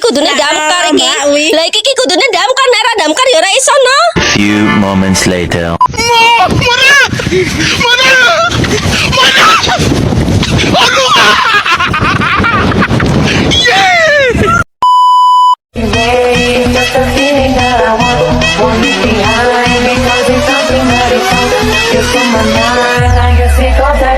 kudune damkar iki. Lah iki kudune damkar, nek ora damkar ya ora iso no. Few moments later. Just a feeling that I won't leave behind because it's something that is just on my mind. I guess because I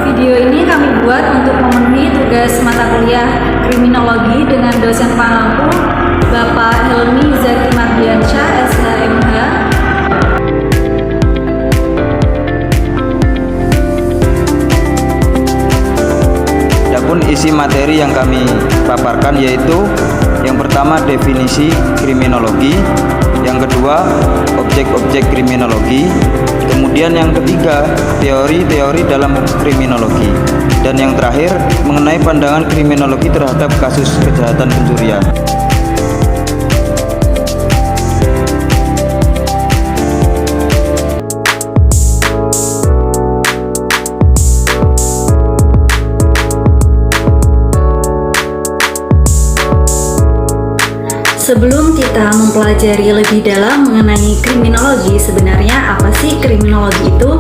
Video ini kami buat untuk memenuhi tugas mata kuliah kriminologi dengan dosen pengampu Bapak Helmi Zaki Mardiansyah, SHMH. Adapun isi materi yang kami paparkan yaitu yang pertama definisi kriminologi, yang kedua objek-objek kriminologi, kemudian yang ketiga teori-teori dalam kriminologi, dan yang terakhir mengenai pandangan kriminologi terhadap kasus kejahatan pencurian. Sebelum kita mempelajari lebih dalam mengenai kriminologi, sebenarnya apa sih kriminologi itu?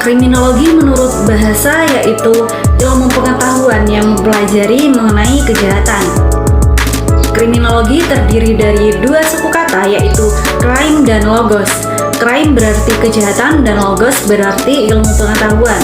Kriminologi menurut bahasa yaitu ilmu pengetahuan yang mempelajari mengenai kejahatan. Kriminologi terdiri dari dua suku kata yaitu crime dan logos. Crime berarti kejahatan dan logos berarti ilmu pengetahuan.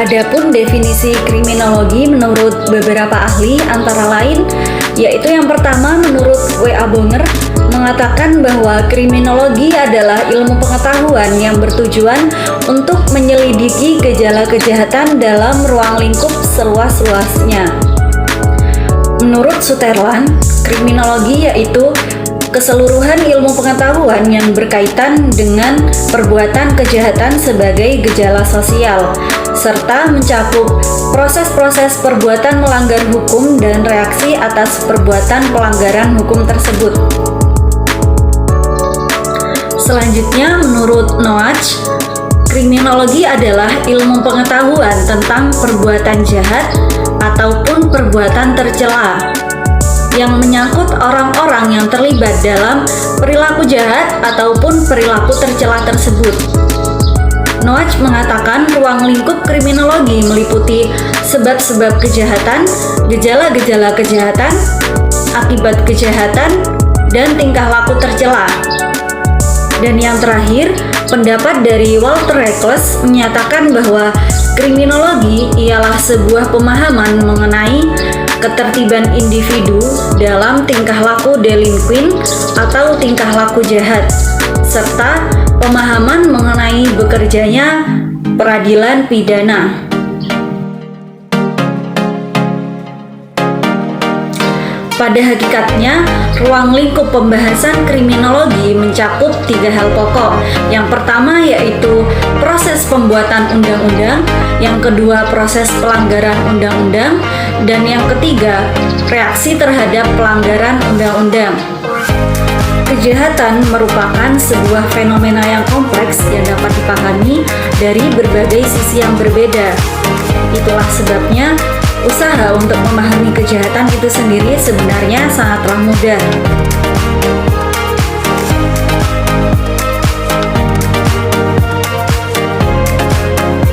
Adapun definisi kriminologi menurut beberapa ahli antara lain yaitu yang pertama menurut W.A. Bonger mengatakan bahwa kriminologi adalah ilmu pengetahuan yang bertujuan untuk menyelidiki gejala kejahatan dalam ruang lingkup seluas-luasnya. Menurut Sutherland, kriminologi yaitu keseluruhan ilmu pengetahuan yang berkaitan dengan perbuatan kejahatan sebagai gejala sosial, serta mencakup proses-proses perbuatan melanggar hukum dan reaksi atas perbuatan pelanggaran hukum tersebut. Selanjutnya, menurut Noack, kriminologi adalah ilmu pengetahuan tentang perbuatan jahat ataupun perbuatan tercela yang menyangkut orang-orang yang terlibat dalam perilaku jahat ataupun perilaku tercela tersebut. Noack mengatakan ruang lingkup kriminologi meliputi sebab-sebab kejahatan, gejala-gejala kejahatan, akibat kejahatan, dan tingkah laku tercela. Dan yang terakhir, pendapat dari Walter Reckless menyatakan bahwa kriminologi ialah sebuah pemahaman mengenai ketertiban individu dalam tingkah laku delinquent atau tingkah laku jahat, serta pemahaman mengenai bekerjanya peradilan pidana. Pada hakikatnya, ruang lingkup pembahasan kriminologi mencakup 3 hal pokok. Yang pertama yaitu proses pembuatan undang-undang, yang kedua proses pelanggaran undang-undang, Dan yang ketiga, reaksi terhadap pelanggaran undang-undang. Kejahatan merupakan sebuah fenomena yang kompleks yang dapat dipahami dari berbagai sisi yang berbeda. Itulah sebabnya usaha untuk memahami kejahatan itu sendiri sebenarnya sangatlah mudah.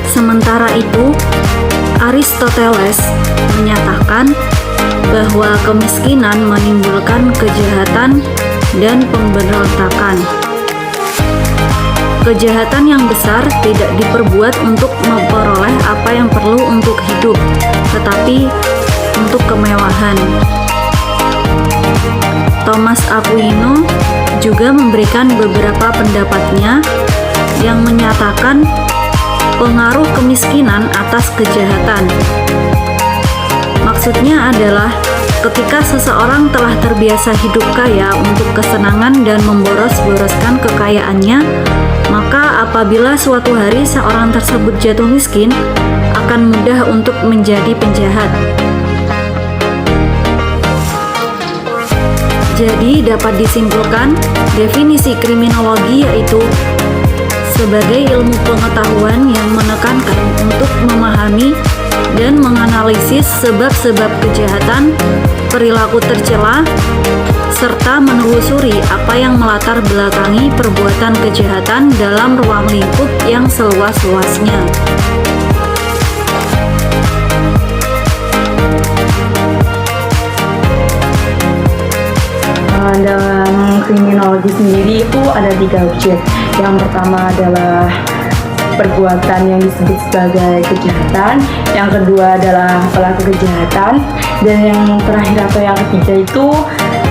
Sementara itu, Aristoteles menyatakan bahwa kemiskinan menimbulkan kejahatan dan pemberontakan. Kejahatan yang besar tidak diperbuat untuk memperoleh apa yang perlu untuk hidup, tetapi untuk kemewahan. Thomas Aquino juga memberikan beberapa pendapatnya yang menyatakan pengaruh kemiskinan atas kejahatan. Maksudnya adalah ketika seseorang telah terbiasa hidup kaya untuk kesenangan dan memboros-boroskan kekayaannya, maka apabila suatu hari seorang tersebut jatuh miskin, akan mudah untuk menjadi penjahat. Jadi dapat disimpulkan, definisi kriminologi yaitu sebagai ilmu pengetahuan yang menekankan untuk memahami dan menganalisis sebab-sebab kejahatan, perilaku tercela, serta menelusuri apa yang melatar belakangi perbuatan kejahatan dalam ruang lingkup yang seluas-luasnya. Dalam kriminologi sendiri itu ada 3 objek. Yang pertama adalah perbuatan yang disebut sebagai kejahatan, yang kedua adalah pelaku kejahatan, dan yang terakhir atau yang ketiga itu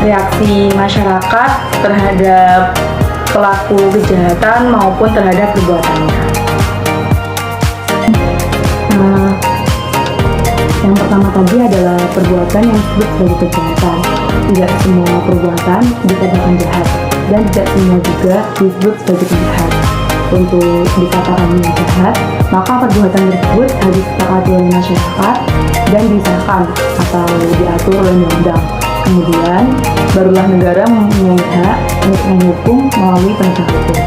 reaksi masyarakat terhadap pelaku kejahatan maupun terhadap perbuatannya. Yang pertama tadi adalah perbuatan yang disebut sebagai kejahatan. Tidak semua perbuatan dikatakan jahat, dan tidak semua juga disebut sebagai penjahat. Untuk dikatakan jahat, maka perbuatan tersebut harus disepakati oleh masyarakat dan disahkan atau diatur oleh undang-undang. Kemudian, barulah negara mempunyai hak untuk menghukum melalui penegak hukum.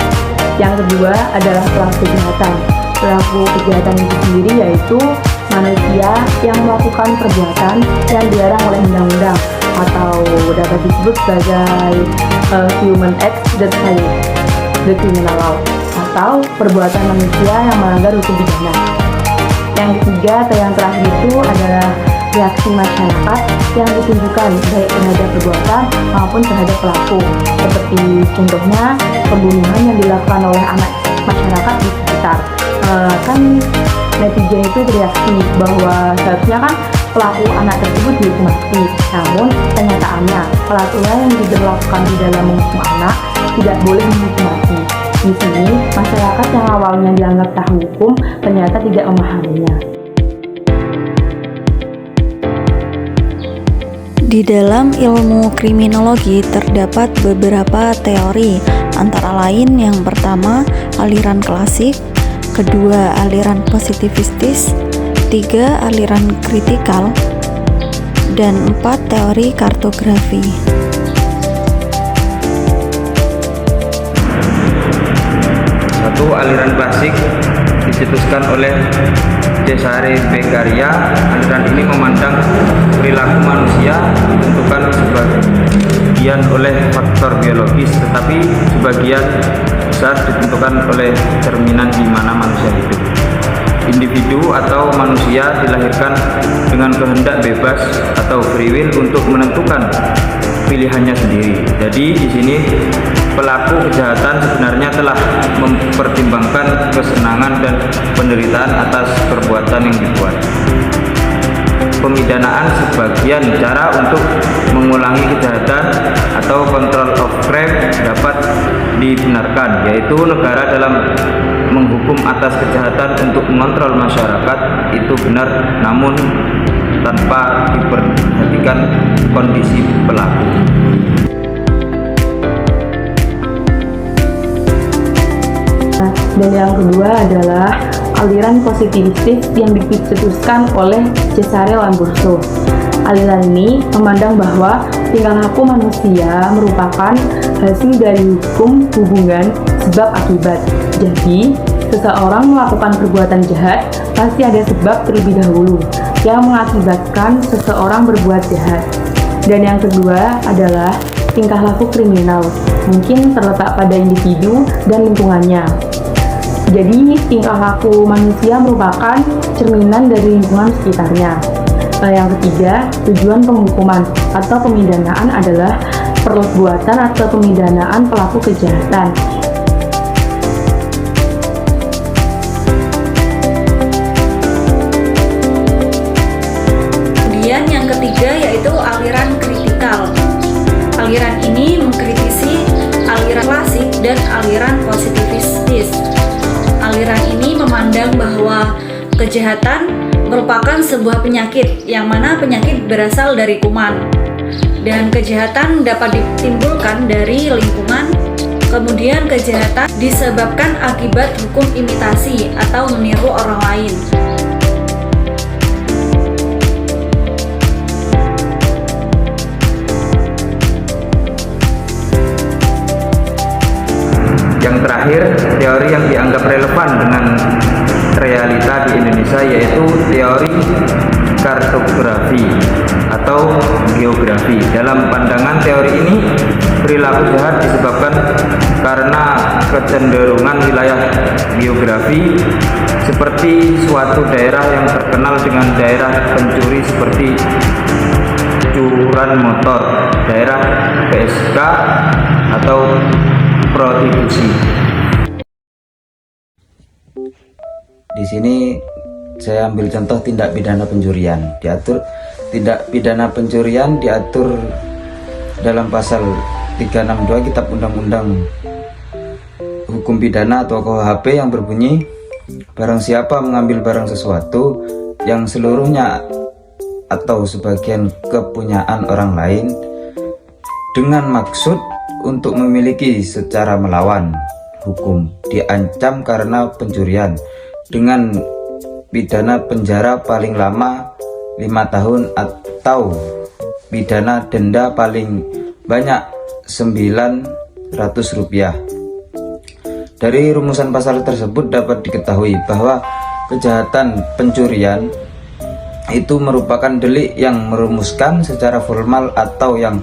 Yang kedua adalah pelaku kejahatan. Pelaku kejahatan itu sendiri yaitu manusia yang melakukan perbuatan yang dilarang oleh undang-undang atau dapat disebut sebagai human acts that violate the criminal law, atau perbuatan manusia yang melanggar hukum pidana. Yang ketiga atau yang terakhir itu adalah reaksi masyarakat yang ditunjukkan baik terhadap perbuatan maupun terhadap pelaku. Seperti contohnya pembunuhan yang dilakukan oleh anak masyarakat di sekitar. Kan netizen itu bereaksi bahwa seharusnya kan pelaku anak tersebut dihukum mati. Namun kenyataannya pelakunya yang diberlakukan di dalam menghukum anak tidak boleh menghukum mati. Di sini masyarakat yang awalnya dianggap tahu hukum ternyata tidak memahaminya. Di dalam ilmu kriminologi terdapat beberapa teori, antara lain yang pertama aliran klasik, kedua aliran positivistis, 3 aliran kritikal, dan 4 teori kartografi. Satu, aliran klasik dicetuskan oleh Cesare Beccaria. Aliran ini memandang perilaku manusia ditentukan sebagian oleh faktor biologis, tetapi sebagian besar ditentukan oleh cerminan di mana manusia hidup. Individu atau manusia dilahirkan dengan kehendak bebas atau free will untuk menentukan pilihannya sendiri. Jadi di sini pelaku kejahatan sebenarnya telah mempertimbangkan kesenangan dan penderitaan atas perbuatan yang dibuat. Pemidanaan sebagian cara untuk mengulangi kejahatan atau control of crime dapat dibenarkan, yaitu negara dalam menghukum atas kejahatan untuk mengontrol masyarakat itu benar, namun tanpa diperhatikan kondisi pelaku. Dan yang kedua adalah aliran positivistis yang dicetuskan oleh Cesare Lamberto. Aliran ini memandang bahwa tingkah laku manusia merupakan hasil dari hukum hubungan sebab akibat. Jadi, seseorang melakukan perbuatan jahat pasti ada sebab terlebih dahulu yang mengakibatkan seseorang berbuat jahat. Dan yang kedua adalah tingkah laku kriminal, mungkin terletak pada individu dan lingkungannya. Jadi, tingkah laku manusia merupakan cerminan dari lingkungan sekitarnya. Yang ketiga, tujuan penghukuman atau pemidanaan adalah perbuatan atau pemidanaan pelaku kejahatan. Kemudian yang ketiga yaitu aliran kritikal. Aliran ini mengkritisi aliran klasik dan aliran positivistis. Aliran ini memandang bahwa kejahatan merupakan sebuah penyakit, yang mana penyakit berasal dari kuman. Dan kejahatan dapat ditimbulkan dari lingkungan. Kemudian kejahatan disebabkan akibat hukum imitasi atau meniru orang lain. Yang terakhir, teori yang dianggap relevan dengan realita di Indonesia yaitu teori kartografi atau geografi. Dalam pandangan teori ini, perilaku jahat disebabkan karena kecenderungan wilayah geografi, seperti suatu daerah yang terkenal dengan daerah pencuri seperti curan motor, daerah PSK atau prostitusi. Di sini saya ambil contoh tindak pidana pencurian. Tindak pidana pencurian diatur dalam pasal 362 Kitab Undang-Undang Hukum Pidana atau KUHP yang berbunyi, barang siapa mengambil barang sesuatu yang seluruhnya atau sebagian kepunyaan orang lain dengan maksud untuk memiliki secara melawan hukum, diancam karena pencurian dengan pidana penjara paling lama 5 tahun atau pidana denda paling banyak Rp900. Dari rumusan pasal tersebut dapat diketahui bahwa kejahatan pencurian itu merupakan delik yang merumuskan secara formal atau yang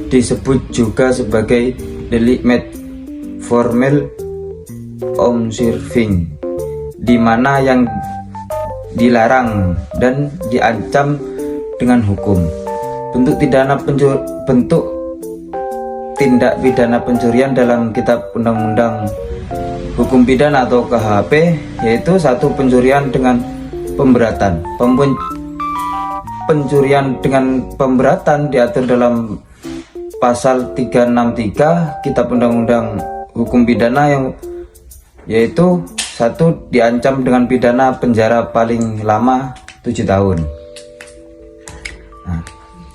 disebut juga sebagai delik med formel observing, di mana yang dilarang dan diancam dengan hukum. Bentuk tindak pidana pencurian dalam Kitab Undang-Undang Hukum Pidana atau KUHP yaitu 1. Pencurian dengan pemberatan. Pencurian dengan pemberatan diatur dalam pasal 363 Kitab Undang-Undang Hukum Pidana yang yaitu 1. Diancam dengan pidana penjara paling lama 7 tahun.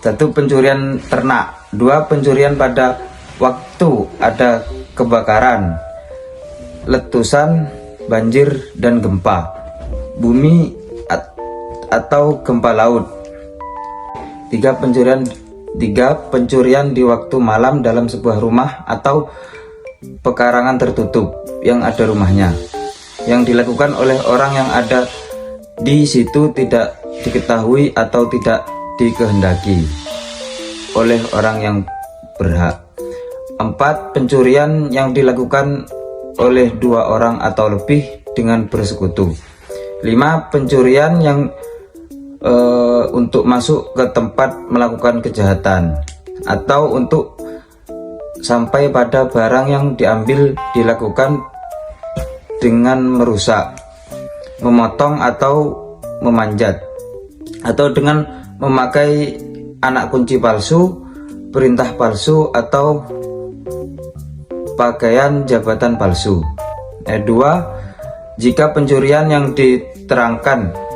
1. Pencurian ternak. 2. Pencurian pada waktu ada kebakaran, letusan, banjir, dan gempa bumi atau gempa laut. 3. Pencurian di waktu malam dalam sebuah rumah atau pekarangan tertutup yang ada rumahnya, yang dilakukan oleh orang yang ada di situ tidak diketahui atau tidak dikehendaki oleh orang yang berhak. 4. Pencurian yang dilakukan oleh 2 orang atau lebih dengan bersekutu. 5. Pencurian yang untuk masuk ke tempat melakukan kejahatan atau untuk sampai pada barang yang diambil dilakukan dengan merusak, memotong atau memanjat, atau dengan memakai anak kunci palsu, perintah palsu, atau pakaian jabatan palsu. 2. Jika pencurian yang diterangkan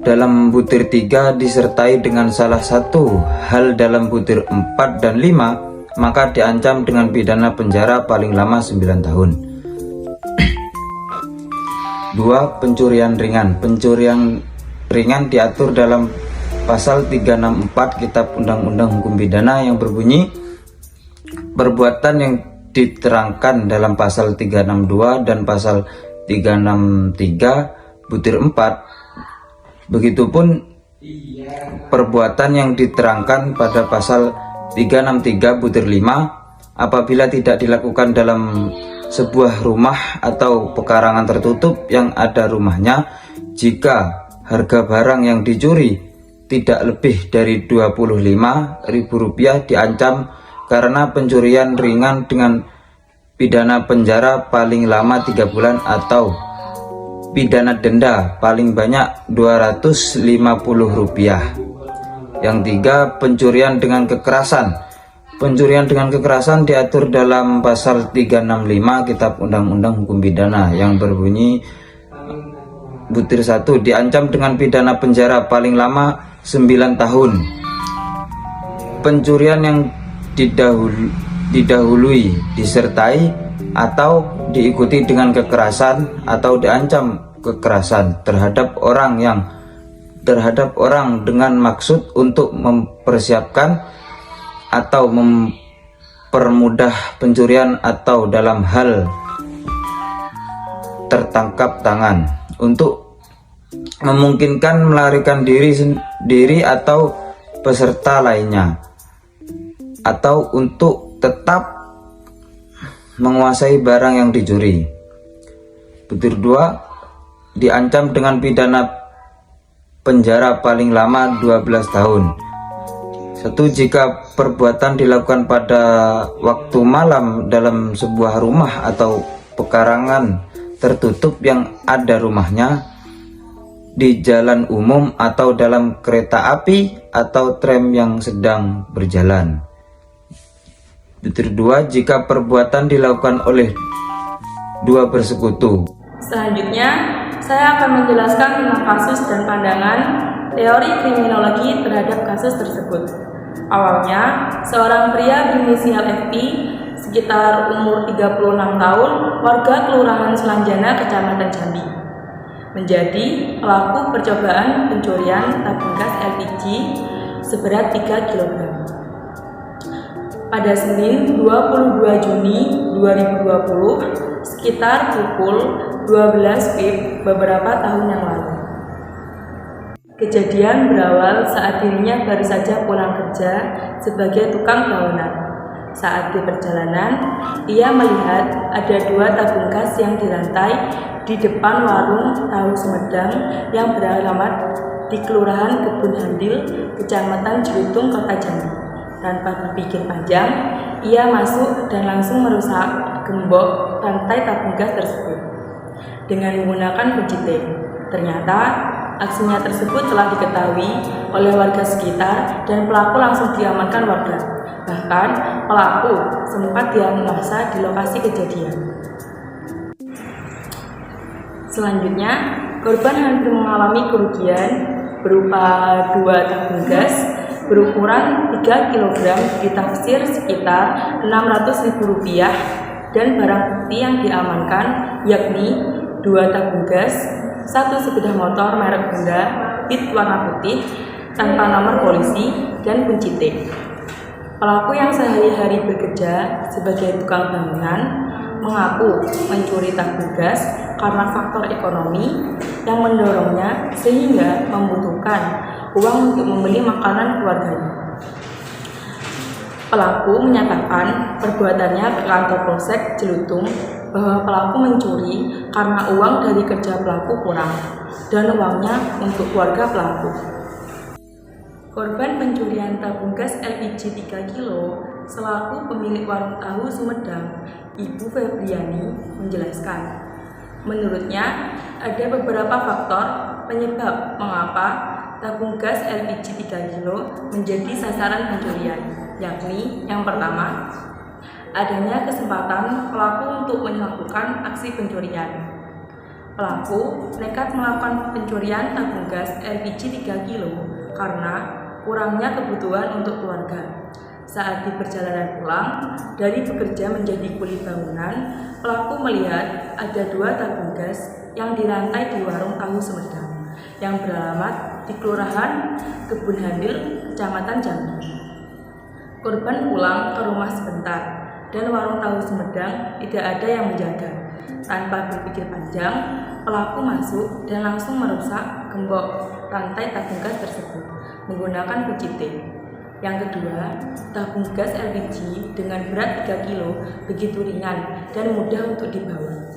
dalam butir 3 disertai dengan salah satu hal dalam butir 4 dan 5, maka diancam dengan pidana penjara paling lama 9 tahun. 2. Pencurian ringan. Pencurian ringan diatur dalam pasal 364 Kitab Undang-Undang Hukum Pidana yang berbunyi, perbuatan yang diterangkan dalam pasal 362 dan pasal 363 butir 4, begitupun perbuatan yang diterangkan pada pasal 363 butir 5 apabila tidak dilakukan dalam sebuah rumah atau pekarangan tertutup yang ada rumahnya, jika harga barang yang dicuri tidak lebih dari Rp25.000 diancam karena pencurian ringan dengan pidana penjara paling lama 3 bulan atau pidana denda paling banyak Rp250. Yang 3. Pencurian dengan kekerasan. Pencurian dengan kekerasan diatur dalam pasal 365 Kitab Undang-Undang Hukum Pidana yang berbunyi butir 1, diancam dengan pidana penjara paling lama 9 tahun. Pencurian yang didahului, disertai, atau diikuti dengan kekerasan atau diancam kekerasan terhadap orang dengan maksud untuk mempersiapkan atau mempermudah pencurian atau dalam hal tertangkap tangan untuk memungkinkan melarikan diri atau peserta lainnya, atau untuk tetap menguasai barang yang dicuri. Butir 2, diancam dengan pidana penjara paling lama 12 tahun. 1. Jika perbuatan dilakukan pada waktu malam dalam sebuah rumah atau pekarangan tertutup yang ada rumahnya, di jalan umum atau dalam kereta api atau tram yang sedang berjalan. Butir 2, jika perbuatan dilakukan oleh dua bersekutu. Selanjutnya, saya akan menjelaskan tentang kasus dan pandangan teori kriminologi terhadap kasus tersebut. Awalnya, seorang pria berinisial FP, sekitar umur 36 tahun, warga Kelurahan Sulanjana, Kecamatan Jambi, menjadi pelaku percobaan pencurian tabung gas LPG seberat 3 kg. Pada Senin 22 Juni 2020, sekitar pukul 12 WIB beberapa tahun yang lalu. Kejadian berawal saat dirinya baru saja pulang kerja sebagai tukang bangunan. Saat di perjalanan, ia melihat ada 2 tabung gas yang dirantai di depan warung tahu Sumedang yang beralamat di Kelurahan Kebun Handil, Kecamatan Cilutung, Kota Jambi. Tanpa berpikir panjang, ia masuk dan langsung merusak gembok rantai tabung gas tersebut dengan menggunakan kunci T. Ternyata aksinya tersebut telah diketahui oleh warga sekitar dan pelaku langsung diamankan warga. Bahkan pelaku sempat diam masa di lokasi kejadian. Selanjutnya, korban hampir mengalami kerugian berupa 2 tabung gas berukuran 3 kg ditaksir sekitar Rp600.000 dan barang bukti yang diamankan yakni 2 tabung gas, 1 sepeda motor merek Honda Beat warna putih tanpa nomor polisi dan kunci T. Pelaku yang sehari-hari bekerja sebagai tukang bangunan mengaku mencuri tabung gas karena faktor ekonomi yang mendorongnya sehingga membutuhkan uang untuk membeli makanan keluarganya. Pelaku menyatakan perbuatannya ke kantor Polsek Cilutung bahwa pelaku mencuri karena uang dari kerja pelaku kurang dan uangnya untuk keluarga pelaku. Korban pencurian tabung gas LPG 3 kg selaku pemilik warung tahu Sumedang, Ibu Febriani, menjelaskan, menurutnya ada beberapa faktor penyebab mengapa tabung gas LPG 3 kg menjadi sasaran pencurian, yakni yang pertama, adanya kesempatan pelaku untuk melakukan aksi pencurian. Pelaku nekat melakukan pencurian tabung gas LPG 3 kg karena kurangnya kebutuhan untuk keluarga. Saat di perjalanan pulang dari bekerja menjadi kuli bangunan, pelaku melihat ada 2 tabung gas yang dirantai di warung tahu Sumedang yang beralamat di Kelurahan Kebun Handil, Kecamatan Jambi. Korban pulang ke rumah sebentar dan warung tahu Sumedang tidak ada yang menjaga. Tanpa berpikir panjang, pelaku masuk dan langsung merusak gembok rantai tabung gas tersebut menggunakan kunci T. Yang kedua, tabung gas LPG dengan berat 3 kg begitu ringan dan mudah untuk dibawa.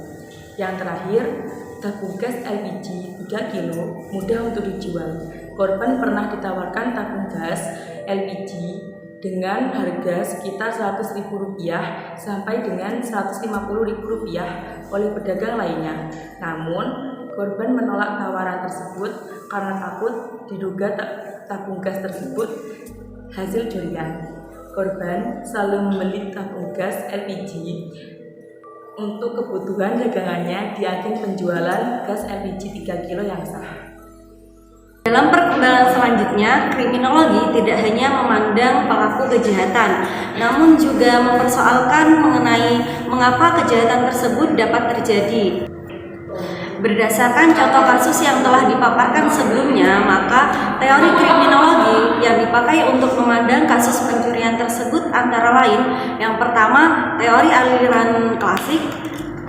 Yang terakhir, tabung gas LPG 3 kg mudah untuk dijual. Korban pernah ditawarkan tabung gas LPG dengan harga sekitar Rp100.000 sampai dengan Rp150.000 oleh pedagang lainnya. Namun, korban menolak tawaran tersebut karena takut diduga tabung gas tersebut hasil curian. Korban selalu membeli tabung gas LPG untuk kebutuhan dagangannya di agen penjualan gas LPG 3 kg yang sah. Dalam perkembangan selanjutnya, kriminologi tidak hanya memandang pelaku kejahatan, namun juga mempersoalkan mengenai mengapa kejahatan tersebut dapat terjadi. Berdasarkan contoh kasus yang telah dipaparkan sebelumnya, maka teori kriminologi yang dipakai untuk memandang kasus pencurian tersebut antara lain, yang pertama teori aliran klasik,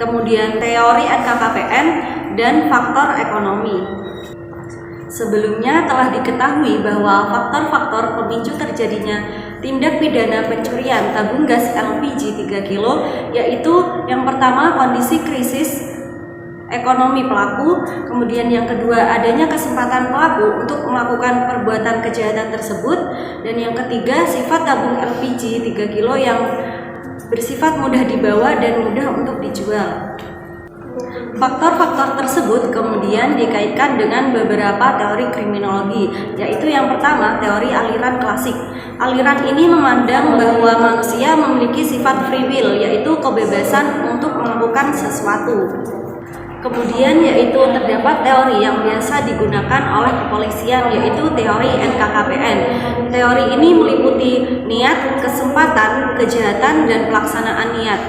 kemudian teori NKKPN, dan faktor ekonomi. Sebelumnya telah diketahui bahwa faktor-faktor pemicu terjadinya tindak pidana pencurian tabung gas LPG 3 kg yaitu yang pertama kondisi krisis ekonomi pelaku, kemudian yang kedua adanya kesempatan pelaku untuk melakukan perbuatan kejahatan tersebut, dan yang ketiga sifat tabung LPG 3 kg yang bersifat mudah dibawa dan mudah untuk dijual. Faktor-faktor tersebut kemudian dikaitkan dengan beberapa teori kriminologi, yaitu yang pertama teori aliran klasik. Aliran ini memandang bahwa manusia memiliki sifat free will, yaitu kebebasan untuk melakukan sesuatu. Kemudian yaitu terdapat teori yang biasa digunakan oleh kepolisian, yaitu teori NKKPN. Teori ini meliputi niat, kesempatan, kejahatan, dan pelaksanaan niat.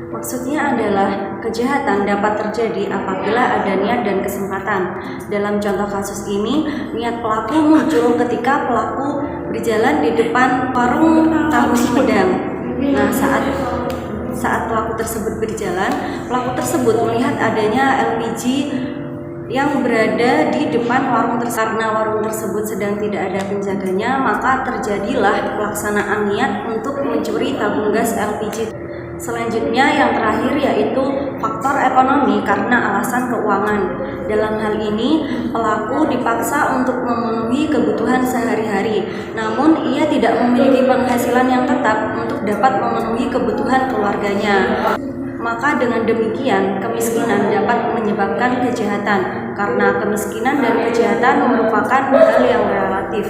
Maksudnya adalah kejahatan dapat terjadi apabila ada niat dan kesempatan. Dalam contoh kasus ini, niat pelaku muncul ketika pelaku berjalan di depan warung tahu Sumedang. Nah, saat pelaku tersebut berjalan, pelaku tersebut melihat adanya LPG yang berada di depan warung tersebut. Karena warung tersebut sedang tidak ada penjaganya, maka terjadilah pelaksanaan niat untuk mencuri tabung gas LPG. Selanjutnya yang terakhir yaitu faktor ekonomi karena alasan keuangan. Dalam hal ini, pelaku dipaksa untuk memenuhi kebutuhan sehari-hari, namun ia tidak memiliki penghasilan yang tetap untuk dapat memenuhi kebutuhan keluarganya. Maka dengan demikian, kemiskinan dapat menyebabkan kejahatan, karena kemiskinan dan kejahatan merupakan hal yang relatif.